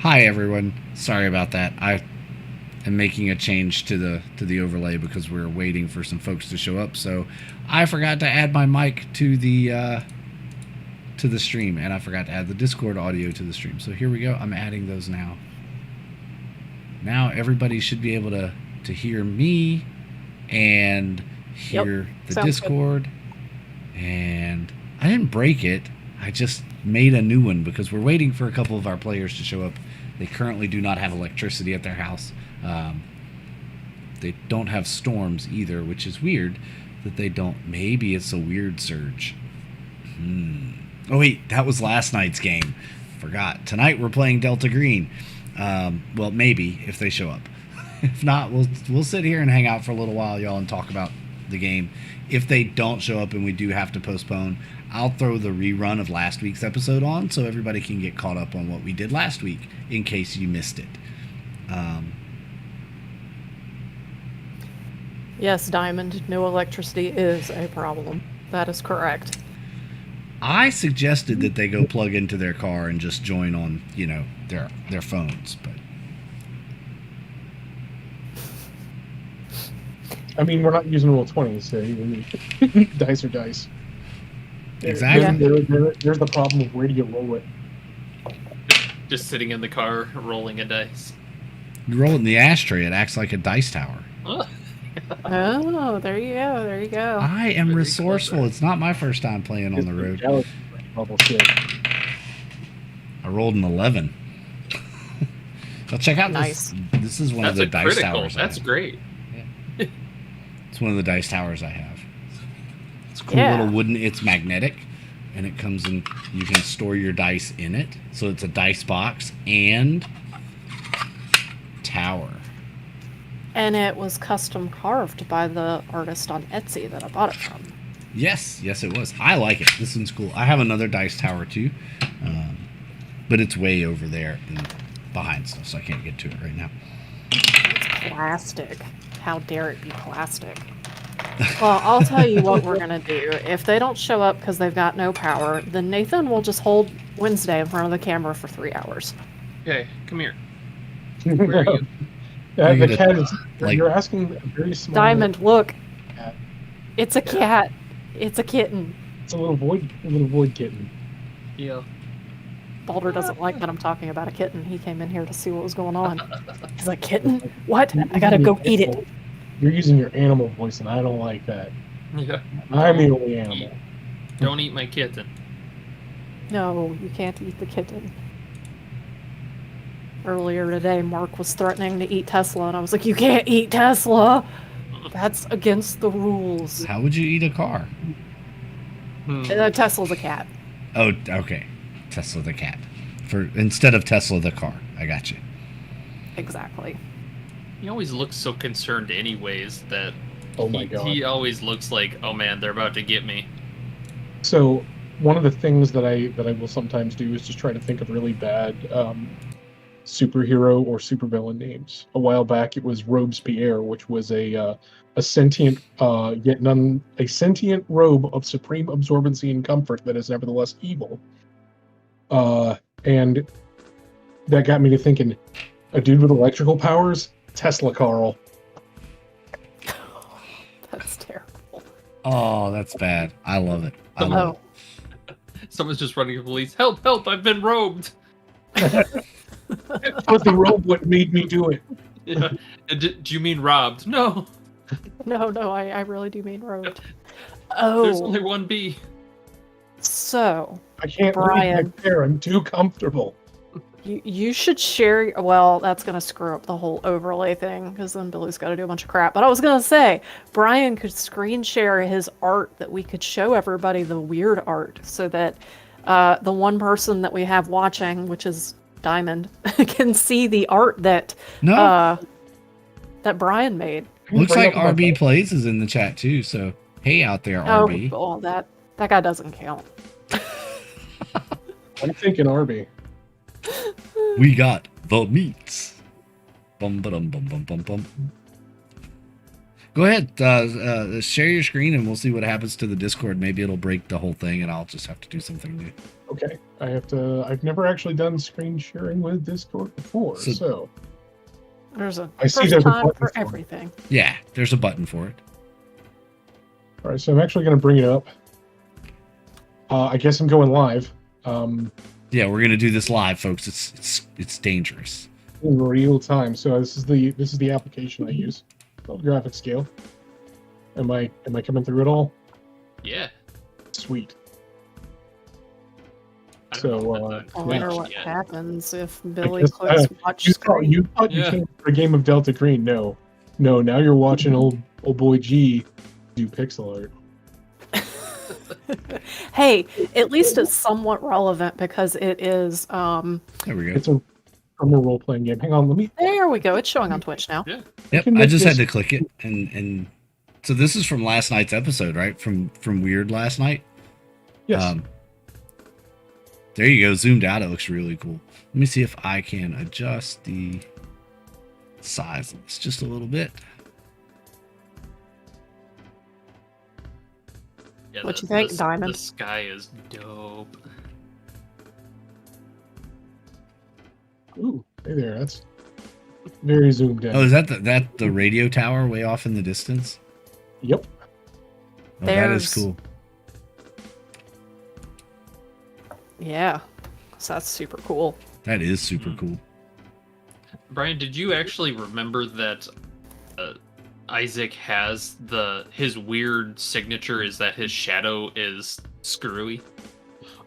Hi everyone. Sorry about that. I am making a change to the overlay because we're waiting for some folks to show up. So I forgot to add my mic to the stream, and I forgot to add the Discord audio to the stream. So here we go. I'm adding those now. Now everybody should be able to hear me and hear the Discord. Good. And I didn't break it. I just made a new one because we're waiting for a couple of our players to show up. They currently do not have electricity at their house. They don't have storms either, which is weird that they don't. Maybe it's a weird surge. Oh wait, that was last night's game. Forgot. Tonight we're playing Delta Green. Well, maybe if they show up. If not, we'll sit here and hang out for a little while, y'all, and talk about the game. If they don't show up and we do have to postpone, I'll throw the rerun of last week's episode on so everybody can get caught up on what we did last week in case you missed it. Yes, Diamond, no electricity is a problem. That is correct. I suggested that they go plug into their car and just join on, their phones, but I mean, we're not using Roll 20, so dice are dice. Exactly. There's the problem of where do you roll it? Just sitting in the car, rolling a dice. You roll it in the ashtray, it acts like a dice tower. Oh, there you go. There you go. I am resourceful. It's not my first time playing on the road. I rolled an 11. So check out nice. This is one of the dice towers. That's great. Yeah. It's one of the dice towers I have. It's cool little wooden. It's magnetic, and it comes in. You can store your dice in it, so it's a dice box and tower. And it was custom carved by the artist on Etsy that I bought it from. Yes, it was. I like it. This one's cool. I have another dice tower too, but it's way over there and behind stuff, so I can't get to it right now. It's plastic. How dare it be plastic? Well, I'll tell you what we're going to do. If they don't show up because they've got no power, then Nathan will just hold Wednesday in front of the camera for 3 hours. Okay, come here. Where are you? The cat is... you're asking a very small... Diamond, look. Cat. It's a cat. It's a kitten. It's a little void kitten. Yeah. Baldur doesn't like that I'm talking about a kitten. He came in here to see what was going on. He's like, kitten? What? I gotta go eat it. You're using your animal voice, and I don't like that. Yeah. I'm the only animal. Don't eat my kitten. No, you can't eat the kitten. Earlier today, Mark was threatening to eat Tesla, and I was like, you can't eat Tesla! That's against the rules. How would you eat a car? Tesla's a cat. Oh, okay. Tesla the cat. Instead of Tesla the car. I got you. Exactly. He always looks so concerned anyways that oh my God. He always looks like, oh man, they're about to get me. So one of the things that I will sometimes do is just try to think of really bad superhero or supervillain names. A while back it was Robespierre, which was a sentient a sentient robe of supreme absorbency and comfort that is nevertheless evil. And that got me to thinking, a dude with electrical powers, Tesla Carl. That's terrible. Oh, that's bad. I love it. Someone's just running to the police. Help, help, I've been robed. But the robe what made me do it. Yeah. Do you mean robbed? No. No, I really do mean robed. Oh. There's only one B. So, I can't Brian, leave my chair. I'm too comfortable. You should share... Well, that's going to screw up the whole overlay thing, because then Billy's got to do a bunch of crap. But I was going to say, Brian could screen share his art that we could show everybody, the weird art, so that the one person that we have watching, which is Diamond, can see the art that that Brian made. Looks like RB Plays is in the chat too, so hey out there, RB. Oh, that guy doesn't count. I'm thinking RB. We got the meats. Bum bum bum bum bum bum. Go ahead, share your screen and we'll see what happens to the Discord. Maybe it'll break the whole thing and I'll just have to do something new. Okay. I've never actually done screen sharing with Discord before, So- so There's a I see first there's a time button for for it. everything. Yeah, there's a button for it. all right. So I'm actually going to bring it up. I guess I'm going live. Yeah, we're gonna do this live, folks. It's dangerous. In real time. So this is the application I use. Graphic scale. Am I coming through at all? Yeah. Sweet. I don't So, know if I that's wonder on what Twitch yet. happens if Billy guess, clicks watch You screen. thought you Yeah. came for a game of Delta Green? No. Now you're watching old boy G do pixel art. Hey, at least it's somewhat relevant because it is. There we go. It's from a role playing game. Hang on, let me. There we go. It's showing on Twitch now. Yep, can I make just had this- to click it, and so this is from last night's episode, right? From Weird last night. Yes. There you go, zoomed out. It looks really cool. Let me see if I can adjust the size of this just a little bit. Yeah, What you think, Diamond? The sky is dope. Ooh, hey there. That's very zoomed in. Oh, is that the radio tower way off in the distance? Yep. Oh, that is There's- cool. Yeah, so that's super cool. That is super cool. Brian, did you actually remember that Isaac has his weird signature is that his shadow is screwy?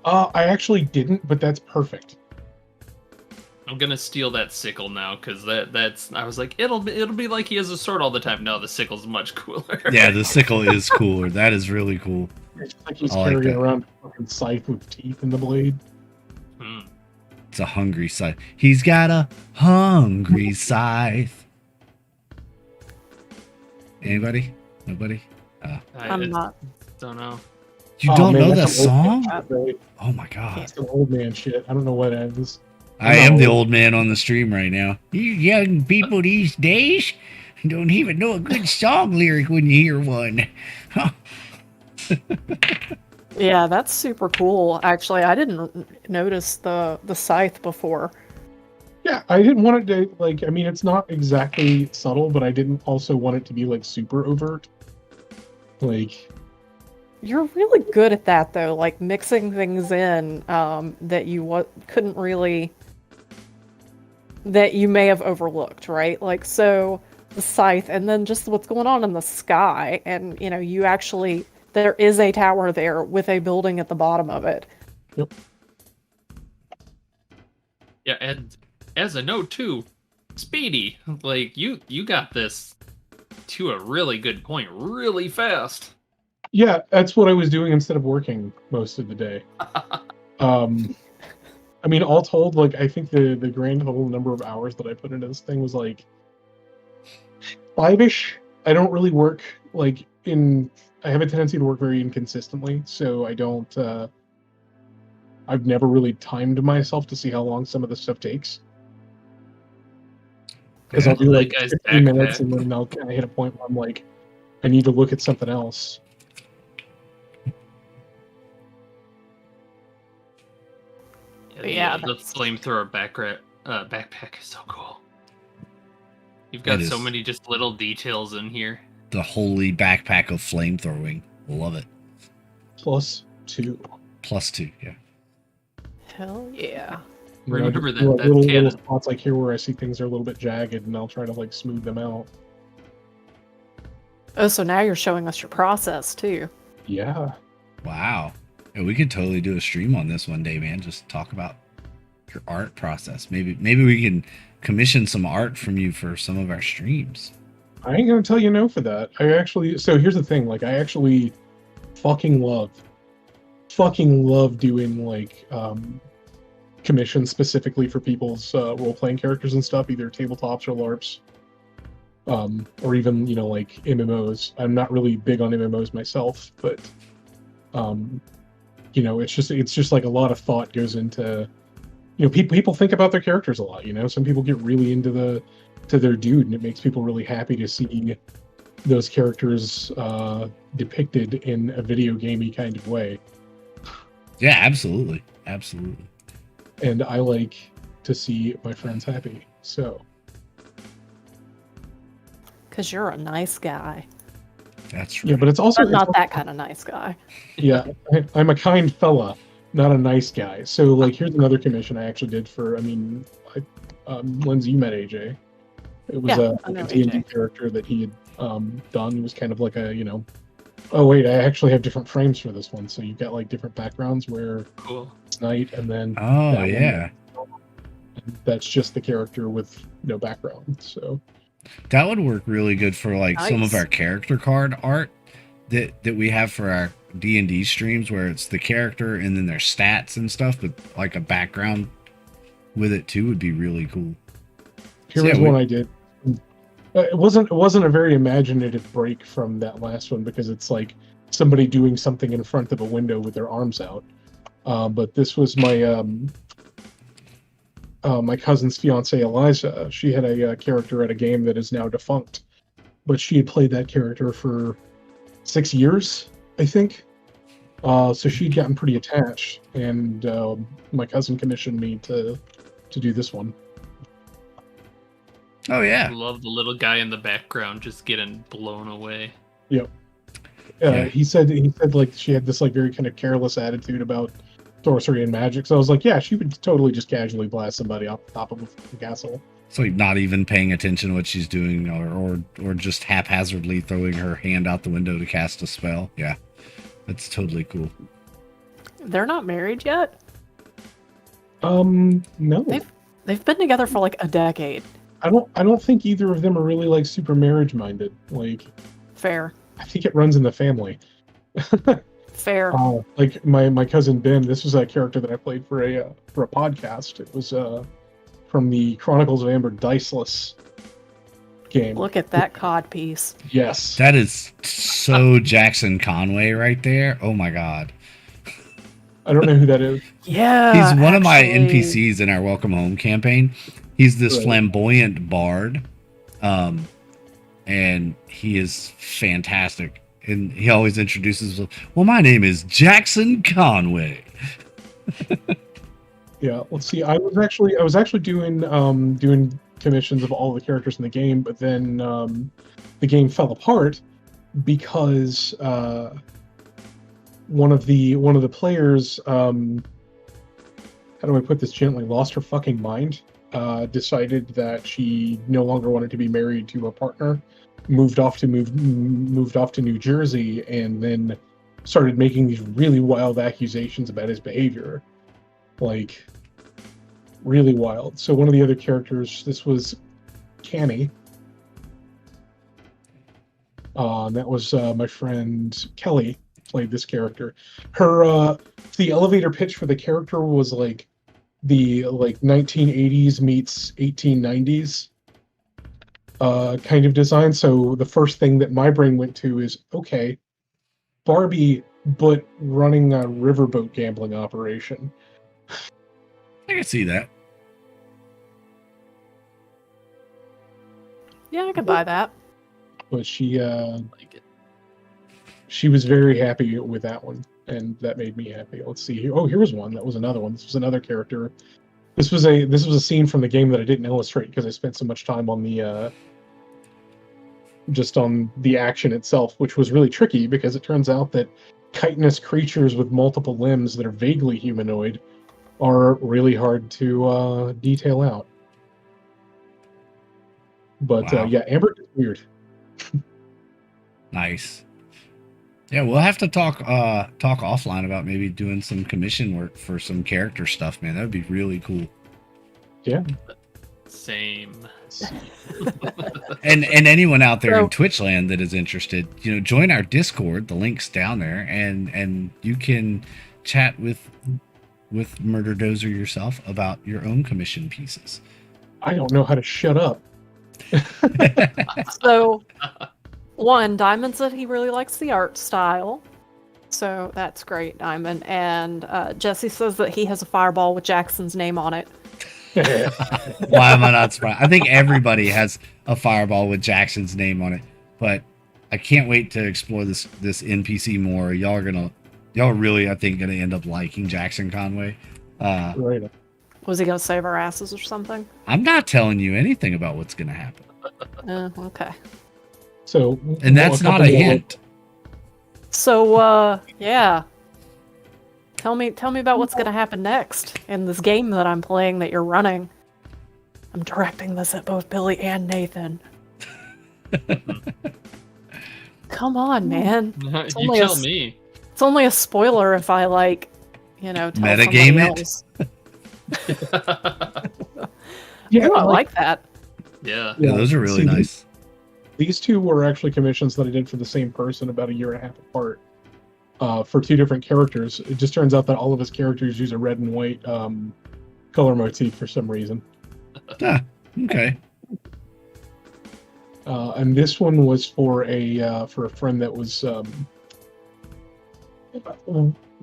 I actually didn't, but that's perfect. I'm gonna steal that sickle now because that's I was like it'll be like he has a sword all the time. No, the sickle's much cooler. Yeah, the sickle is cooler. That is really cool. It's like he's I like carrying that. around a fucking scythe with teeth in the blade. Hmm. It's a hungry scythe. He's got a hungry scythe. Anybody? Nobody? I'm not. Don't know. You Oh, don't man, know that that's some old song? man shit, right? Oh my god. That's some old man shit. I don't know what it is. I am the old man on the stream right now. You young people these days don't even know a good song lyric when you hear one. Yeah, that's super cool. Actually, I didn't notice the scythe before. Yeah, I didn't want it to like. I mean, it's not exactly subtle, but I didn't also want it to be like super overt. Like, You're really good at that, though, like mixing things in that you couldn't really, that you may have overlooked, right? Like, so the scythe, and then just what's going on in the sky, and you actually, there is a tower there with a building at the bottom of it. Yeah, and as a note too, Speedy, like you got this to a really good point, really fast. yeah, that's what I was doing instead of working most of the day. I mean, all told, like I think the grand total number of hours that I put into this thing was like 5-ish. I don't really work like I have a tendency to work very inconsistently, so I don't. I've never really timed myself to see how long some of this stuff takes. Because I'll do That like guy's 15 minutes backpack. and then I'll kind of hit a point where I'm like, I need to look at something else. Yeah, the that's- flamethrower backpack is so cool. You've got It so is. many just little details in here. The holy backpack of flamethrowing. Love it. +2. +2, yeah. Hell yeah. You know, Remember just do, like, that little cannon. spots like here where I see things are a little bit jagged, and I'll try to like smooth them out. Oh, so now you're showing us your process, too. Yeah, Wow. Yeah, we could totally do a stream on this one day, man. Just talk about your art process. Maybe we can commission some art from you for some of our streams. I ain't gonna tell you no for that. So here's the thing, like I actually fucking love doing like commissions specifically for people's role-playing characters and stuff, either tabletops or LARPs. Or even, like MMOs. I'm not really big on MMOs myself, but it's just like a lot of thought goes into people think about their characters a lot, some people get really into their dude, and it makes people really happy to see those characters depicted in a video gamey kind of way. Yeah, absolutely. Absolutely. And I like to see my friends happy. So Because you're a nice guy. That's right. yeah, but it's also But not that kind of nice guy. yeah, I'm a kind fella, not a nice guy. So like, here's another commission I actually did for. I mean, Lindsay, you met AJ. It was Yeah, I a know D&D AJ. character that he had done. It was kind of like a Oh wait, I actually have different frames for this one. So you've got like different backgrounds where Cool. it's night, and then Oh, that one, yeah. that's just the character with no background. So That would work really good for like some of Nice. our character card art that we have for our D&D streams, where it's the character and then their stats and stuff, but like a background with it too would be really cool. here Yeah, was we- one I did. It wasn't a very imaginative break from that last one because it's like somebody doing something in front of a window with their arms out. But this was my my cousin's fiance Eliza. She had a character at a game that is now defunct, but she had played that character for 6 years, I think. So she'd gotten pretty attached, and my cousin commissioned me to do this one. Oh yeah. Love the little guy in the background just getting blown away. Yeah. He said like she had this like very kind of careless attitude about sorcery and magic. So I was like, yeah, she would totally just casually blast somebody off the top of the castle. It's like not even paying attention to what she's doing, or just haphazardly throwing her hand out the window to cast a spell. Yeah. That's totally cool. They're not married yet. No, They've been together for like a decade. I don't think either of them are really like super marriage minded. Like, Fair. I think it runs in the family. Fair. Like my cousin Ben, this was a character that I played for a podcast. It was from the Chronicles of Amber Diceless game. Look at that cod piece. Yes. That is so Jackson Conway right there. Oh my god. I don't know who that is. Yeah. He's one of my actually. NPCs in our Welcome Home campaign. He's this Right. flamboyant bard. And he is fantastic. And he always introduces himself, well, my name is Jackson Conway. Yeah, let's see. I was actually doing commissions of all the characters in the game, but then the game fell apart because one of the players, how do I put this gently, lost her fucking mind. Decided that she no longer wanted to be married to a partner, moved off to New Jersey, and then started making these really wild accusations about his behavior. Like, really wild. So one of the other characters, this was Cammy. That was my friend Kelly played this character. Her the elevator pitch for the character was like the 1980s meets 1890s kind of design. So the first thing that my brain went to is, okay, Barbie, but running a riverboat gambling operation. I can see that. Yeah, I could buy that. But she Like it. she was very happy with that one, and that made me happy. Let's see. Oh, here was one. That was another one. This was another character. This was a scene from the game that I didn't illustrate because I spent so much time on the just on the action itself, which was really tricky because it turns out that chitinous creatures with multiple limbs that are vaguely humanoid are really hard to detail out. But Wow. yeah, Amber is weird. Nice. Yeah, we'll have to talk offline about maybe doing some commission work for some character stuff, man. That would be really cool. Yeah. Same. And anyone out there So- in Twitch land that is interested, join our Discord. The link's down there, and you can chat with Murder Dozer yourself about your own commission pieces. I don't know how to shut up. So, one, Diamond said he really likes the art style. So that's great, Diamond. And Jesse says that he has a fireball with Jackson's name on it. Why am I not surprised? I think everybody has a fireball with Jackson's name on it, but I can't wait to explore this NPC more. Y'all are gonna Y'all are really, I think, going to end up liking Jackson Conway. Right. Was he gonna save our asses or something? I'm not telling you anything about what's going to happen. Okay. So, And that's not a couple more- hint. So, yeah. Tell me about what's gonna happen next in this game that I'm playing that you're running. I'm directing this at both Billy and Nathan. Come on, man. You only tell a- me. It's only a spoiler if I tell Metagame somebody it? else. Yeah, Ooh, I like that. Yeah. Yeah, those are really see, nice. These two were actually commissions that I did for the same person about a year and a half apart. For two different characters. It just turns out that all of his characters use a red and white color motif for some reason. Ah, okay. And this one was for a friend that was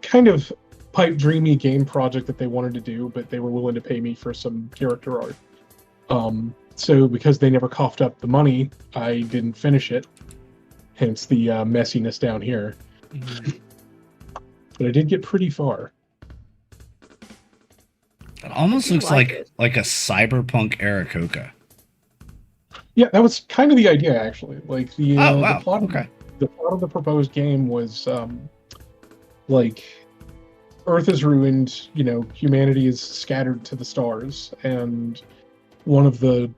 kind of pipe dreamy game project that they wanted to do, but they were willing to pay me for some character art. So because they never coughed up the money, I didn't finish it. Hence the messiness down here. But I did get pretty far. It almost I looks like like it. like a cyberpunk Aarakocra. Yeah, that was kind of the idea, actually. Like the Oh, wow. the plot Okay. the plot of the proposed game was like Earth is ruined, humanity is scattered to the stars, and one of the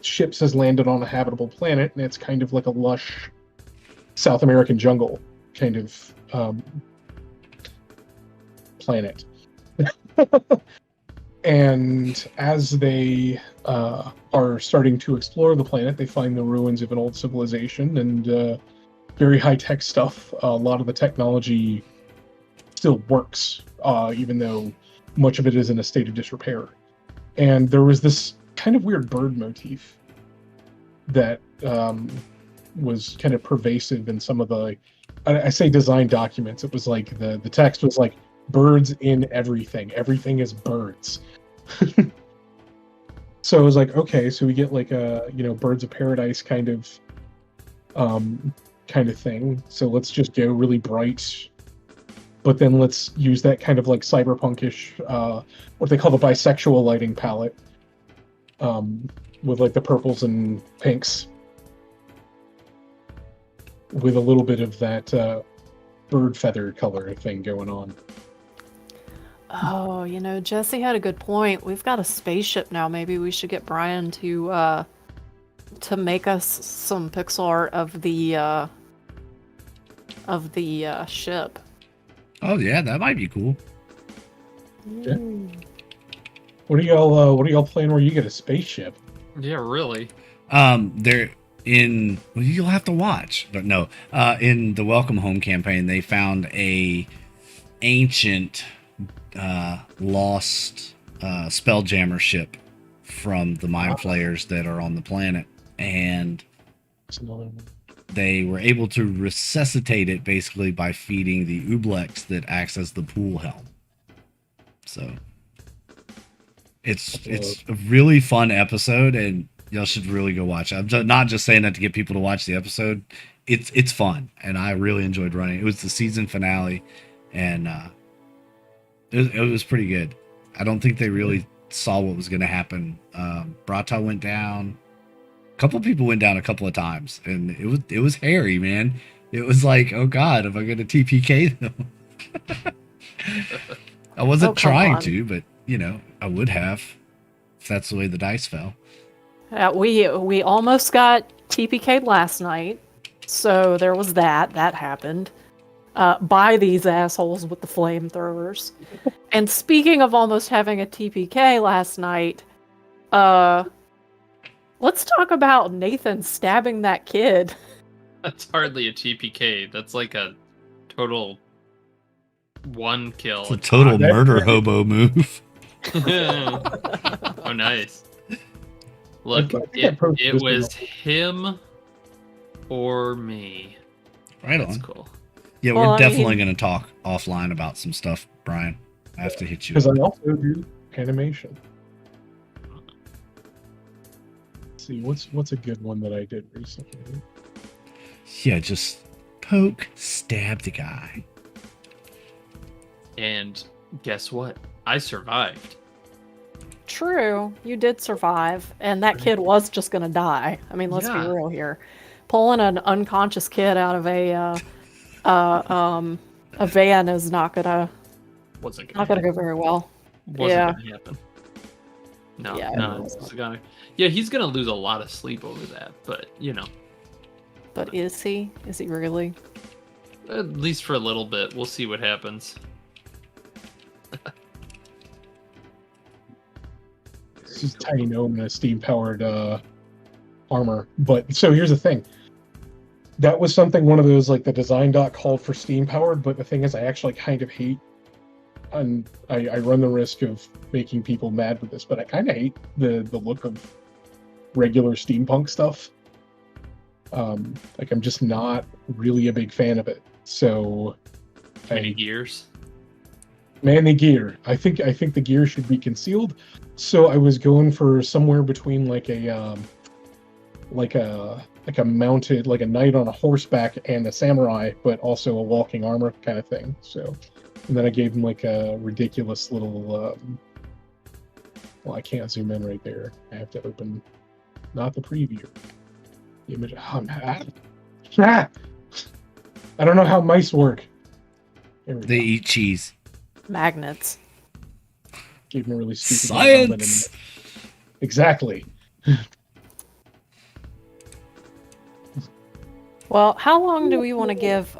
ships has landed on a habitable planet, and it's kind of like a lush South American jungle kind of planet. And as they are starting to explore the planet, they find the ruins of an old civilization and very high-tech stuff. A lot of the technology still works, even though much of it is in a state of disrepair. And there was this kind of weird bird motif that was kind of pervasive in some of the, I say design documents. It was like the text was like, birds in everything. Everything is birds. So I was like, okay, so we get like a birds of paradise kind of thing. So let's just go really bright, but then let's use that kind of like cyberpunkish, what they call the bisexual lighting palette, with like the purples and pinks, with a little bit of that bird feather color thing going on. Oh, Jesse had a good point. We've got a spaceship now. Maybe we should get Brian to make us some pixel art of the ship. Oh yeah, that might be cool. Yeah. What are y'all playing where you get a spaceship? Yeah, really. They're in. Well, you'll have to watch, but no. In the Welcome Home campaign, they found a ancient, lost Spelljammer ship from the Mind Flayers that are on the planet, and That's another one. they were able to resuscitate it basically by feeding the Ublex that acts as the pool helm. So it's a really fun episode, and y'all should really go watch it. I'm not just saying that to get people to watch the episode. It's fun, and I really enjoyed running. It was the season finale, and it was pretty good. I don't think they really saw what was going to happen. Brata went down. A couple people went down a couple of times, and it was hairy, man. It was like, oh god, am I going to TPK them? I wasn't Oh, come trying on. to, but I would have if that's the way the dice fell. We almost got TPK'd last night, so there was that. That happened. By these assholes with the flamethrowers. And speaking of almost having a TPK last night, let's talk about Nathan stabbing that kid. That's hardly a TPK. That's like a total one kill. It's a total that- murder hobo move. Oh, nice. Look, I think I posted it this was him or me. Right That's on. cool. Yeah, Well, we're I definitely mean- going to talk offline about some stuff, Brian. I have to hit you. Because up. I also do animation. Let's see, what's a good one that I did recently? Yeah, just poke, stab the guy. And guess what? I survived. True, you did survive, and that kid was just gonna die. I mean, let's be Yeah. real here. Pulling an unconscious kid out of a van is not gonna Wasn't not gonna gonna go very well. Wasn't Yeah. gonna happen. No, Yeah, no, it it's wasn't. gonna. Yeah, he's gonna lose a lot of sleep over that, but But is he? Is he really? at least for a little bit. We'll see what happens. It's just tiny gnome and a steam powered armor. But so here's the thing. That was something, one of those, like, the design doc called for steam powered, but the thing is I actually kind of hate, and I run the risk of making people mad with this, but I kind of hate the look of regular steampunk stuff. Like, I'm just not really a big fan of it. So Many gears. man, the gear. I think the gear should be concealed. So I was going for somewhere between like a mounted, like a knight on a horseback and a samurai, but also a walking armor kind of thing. So, and then I gave him like a ridiculous little. Well, I can't zoom in right there. I have to open, not the preview. The image. I don't know how mice work. There we They go. eat cheese. Magnets. Gave him a really stupid little helmet Science. and- Exactly. Well, how long do we want to give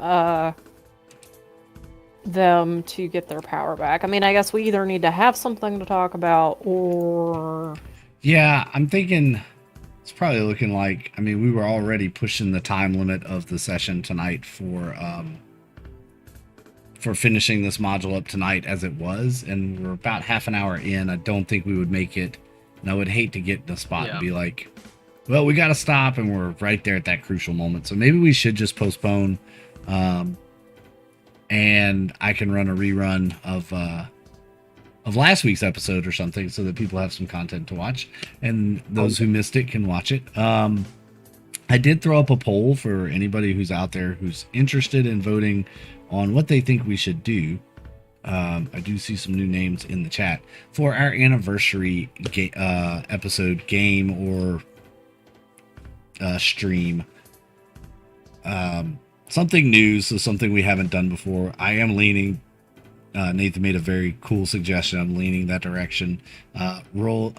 them to get their power back? I mean, I guess we either need to have something to talk about, or Yeah, I'm thinking it's probably looking like. I mean, we were already pushing the time limit of the session tonight for finishing this module up tonight as it was, and we're about half an hour in. I don't think we would make it, and I would hate to get in a spot and be like, well, we got to stop, and we're right there at that crucial moment. So maybe we should just postpone, and I can run a rerun of last week's episode or something, so that people have some content to watch, and those who missed it can watch it. I did throw up a poll for anybody who's out there who's interested in voting on what they think we should do. I do see some new names in the chat for our anniversary episode, game or stream. Something new, so something we haven't done before. I am leaning. Nathan made a very cool suggestion. I'm leaning that direction. Rolling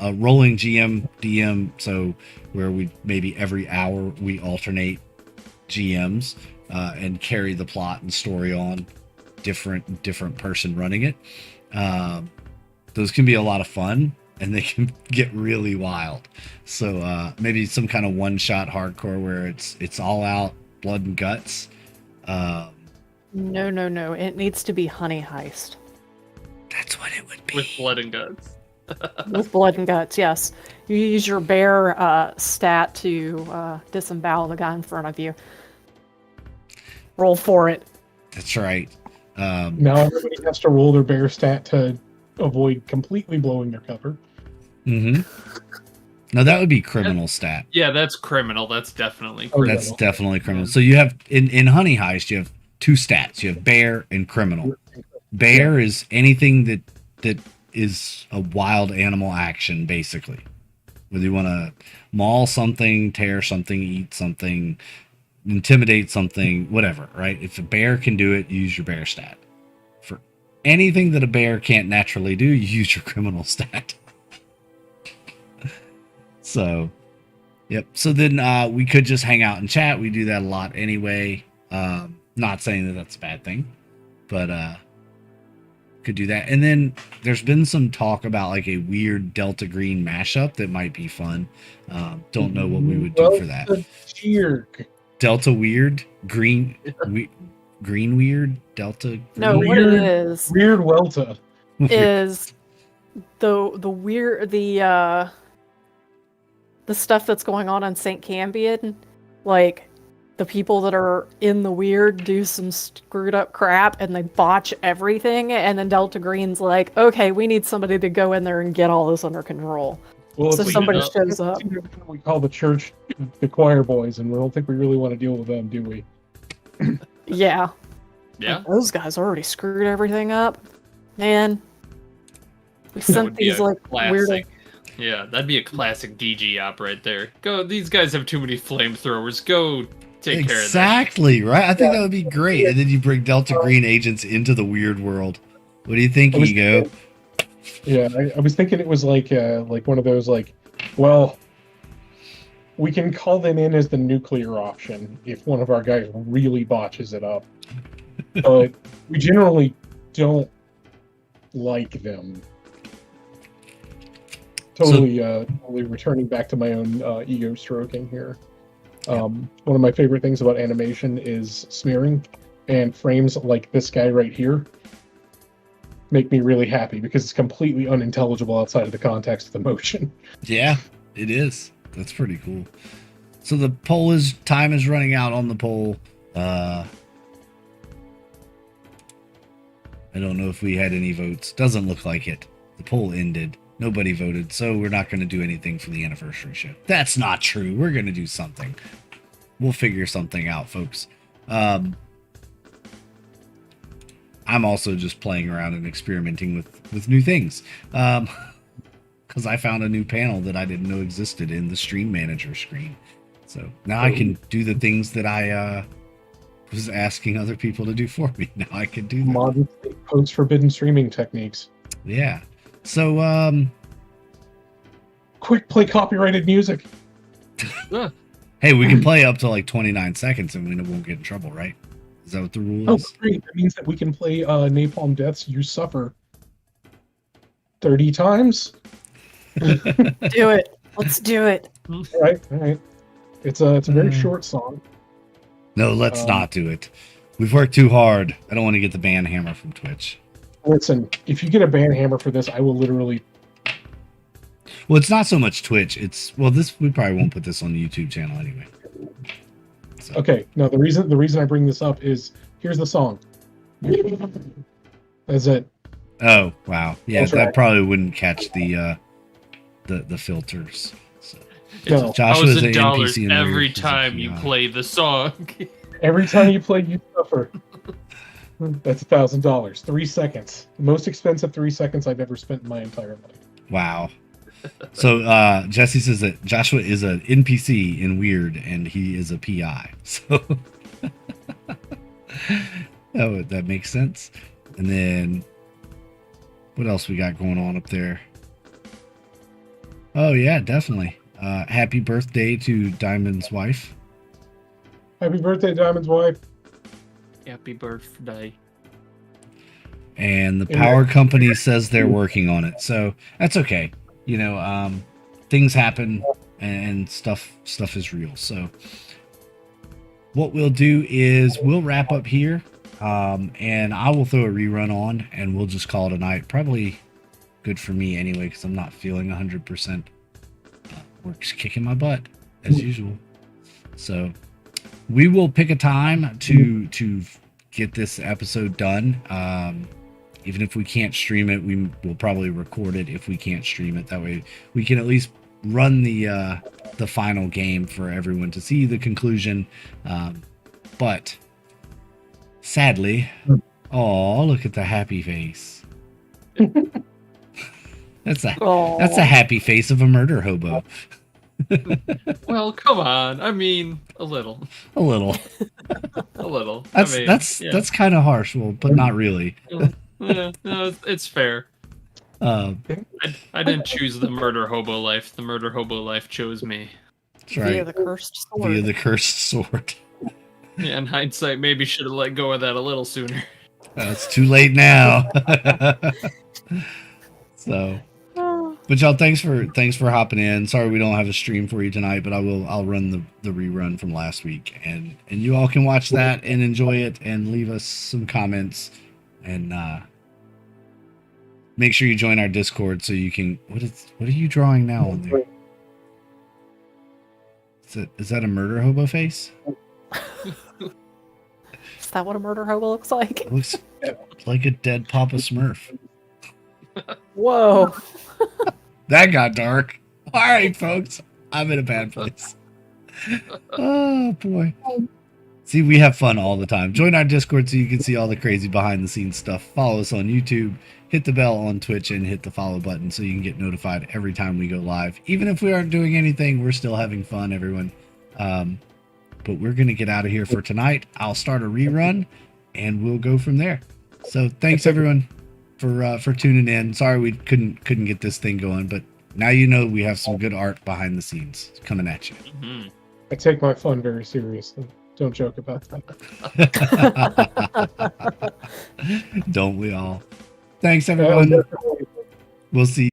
GM DM, so where we maybe every hour we alternate GMs and carry the plot and story on, different person running it. Those can be a lot of fun, and they can get really wild. So maybe some kind of one-shot hardcore where it's all out blood and guts. no. It needs to be Honey Heist That's what it would be. With blood and guts. with blood and guts. Yes, you use your bear stat to disembowel the guy in front of you. Roll for it. That's right. Now everybody has to roll their bear stat to avoid completely blowing their cover. Mm-hmm. No, that would be criminal stat. Yeah, that's criminal. That's definitely Oh, yeah. criminal. That's definitely criminal. So you have in Honey Heist, you have two stats. You have bear and criminal. Bear is anything that is a wild animal action, basically. Whether you want to maul something, tear something, eat something, intimidate something, whatever, right? If a bear can do it, you use your bear stat. For anything that a bear can't naturally do, you use your criminal stat. So, yep. So then we could just hang out and chat. We do that a lot anyway. Not saying that that's a bad thing, but could do that. And then there's been some talk about like a weird Delta Green mashup that might be fun. Don't know what we would do for that. Cheer. Delta Weird, Green Weird, Delta. No, Green? what it Weird- is Weird Welta. is the stuff that's going on in St. Cambion. Like, the people that are in the weird do some screwed up crap and they botch everything, and then Delta Green's like, okay, we need somebody to go in there and get all this under control. Well, So if we- somebody up. shows up. We call the church the choir boys, and we don't think we really want to deal with them, do we? Yeah. Yeah. Those guys already screwed everything up. Man, we That sent would be these a like weird. classic. Yeah, that'd be a classic DG op right there. Go, these guys have too many flamethrowers. Go take care of that. Exactly, right? I think that would be great. And then you bring Delta Green agents into the weird world. What do you think, I was Ego? Yeah, I was thinking it was like one of those like, well, we can call them in as the nuclear option if one of our guys really botches it up, but we generally don't like them. Totally returning back to my own ego stroking here. One of my favorite things about animation is smearing, and frames like this guy right here make me really happy because it's completely unintelligible outside of the context of the motion. Yeah, it is. That's pretty cool. So the time is running out on the poll. I don't know if we had any votes. Doesn't look like it. The poll ended. Nobody voted, so we're not going to do anything for the anniversary show. That's not true. We're going to do something. We'll figure something out, folks. I'm also just playing around and experimenting with new things. Because I found a new panel that I didn't know existed in the Stream Manager screen. So now I can do the things that I was asking other people to do for me. Now I can do them. Modern post-forbidden streaming techniques. Yeah. So, Quick, play copyrighted music. hey, we can play up to like 29 seconds and we won't get in trouble, right? Is that what the rule Oh, is? great. That means that we can play Napalm Death's You Suffer 30 times. Do it. Let's do it. All right. It's a very short song. No, let's not do it. We've worked too hard. I don't want to get the ban hammer from Twitch. Listen, if you get a ban hammer for this, I will literally. Well, it's not so much Twitch. We probably won't put this on the YouTube channel anyway. So. Okay, no, the reason I bring this up is here's the song. That's it. Oh, wow. Yeah, That's that right. probably wouldn't catch the filters. So. No. Joshua is an $1,000 NPC in every Weird, he's a time you PI. play the song. Every time you play You Suffer, that's $1,000. 3 seconds. The most expensive 3 seconds I've ever spent in my entire life. Wow. So Jesse says that Joshua is an NPC in Weird and he is a PI. So that makes sense. And then what else we got going on up there? Oh yeah, definitely. Happy birthday to Diamond's wife. Happy birthday, Diamond's wife. Happy birthday. And the Yeah. power company says they're working on it. So that's okay. Things happen and stuff is real. So what we'll do is we'll wrap up here. And I will throw a rerun on and we'll just call it a night. Probably good for me anyway, because I'm not feeling 100%. Work's kicking my butt as usual. So we will pick a time to get this episode done. Even if we can't stream it, we will probably record it if we can't stream it. That way we can at least run the final game for everyone to see the conclusion. But sadly, look at the happy face. That's a happy face of a murder hobo. Well, come on. I mean, a little. A little. A little. That's kind of harsh, but not really. Yeah, no, it's fair. I didn't choose the murder hobo life. The murder hobo life chose me. That's right. Via the cursed sword. Via the cursed sword. Yeah, in hindsight, maybe should have let go of that a little sooner. It's too late now. So, but y'all, thanks for hopping in. Sorry we don't have a stream for you tonight, but I'll run the rerun from last week, and you all can watch that and enjoy it and leave us some comments, and make sure you join our Discord so you can. What are you drawing now on there? Is that a murder hobo face? Is that what a murder hobo looks like? It looks like a dead Papa Smurf. Whoa. That got dark. All right, folks. I'm in a bad place. Oh, boy. See, we have fun all the time. Join our Discord so you can see all the crazy behind the scenes stuff. Follow us on YouTube, hit the bell on Twitch, and hit the follow button so you can get notified every time we go live. Even if we aren't doing anything, we're still having fun, everyone. But we're going to get out of here for tonight. I'll start a rerun, and we'll go from there. So thanks, everyone, for tuning in. Sorry we couldn't get this thing going, but now you know we have some good art behind the scenes coming at you. Mhm. I take my fun very seriously. Don't joke about that. Don't we all? Thanks, everyone. We'll see you.